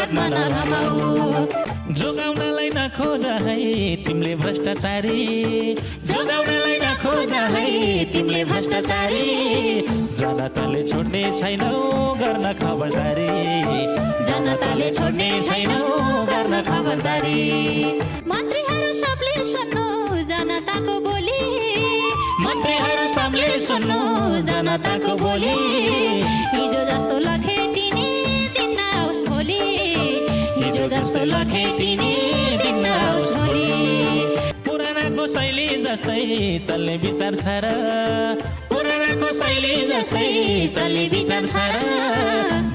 हातमा नरमाऊ जोगाउनलाई नखोज है तिमीले भ्रष्टाचारी जोगाउनलाई नखोज है तिमीले भ्रष्टाचारी जनताले छोड्ने छैनौ गर्न खबरदारी जनताले छोड्ने छैनौ गर्न खबरदारी मन्त्रीहरू सबले सुन्नु जनताको बोली मन्त्रीहरू सबले सुन्नु जनताको बोली हिजो जस्तो लखेटिने दिन नआओस् भोलि हिजो जस्तो लखेटिने दिन नआओस् भोलि पुरानाको शैली जस्तै चल्ने विचार छ र पुरानाको शैली जस्तै चल्ने विचार छ र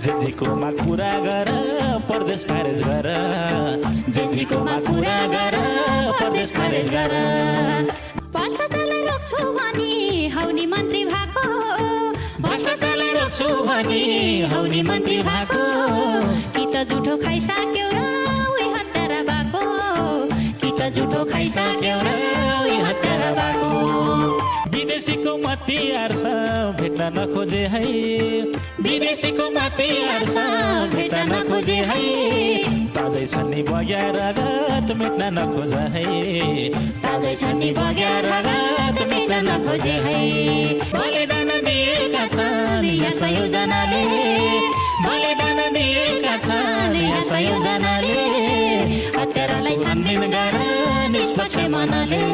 जेजीको माग पुरा गर परदेश खारेज गर जेजीको माग पुरा गर परदेश खारेज गर भ्रष्टाचारलाई रोक्छु भनी हौनी मन्त्री भएको भ्रष्टाचारलाई रोक्छु भनी हौनी मन्त्री भएको कि त झुठो खाइसक्यौ र उही हत्यारा भएको कि त झुठो खाइसक्यौ र उही हत्यारा भएको विदेशीको मती आर्छ भेट्न नखोजे है विदेशीको मात्रै आर्छ भेट्न नखोजे है ताजै छ नि बग्या रगत मेट्न नखोज है ताजै छ नि बग्या रगत मेट्न नखोजे है बलिदान दिएका छन् यहाँ सयौं जनाले बलिदान दिएका छन् यहाँ सयौं जनाले हत्यारालाई छानबिन गर निष्पक्ष मनले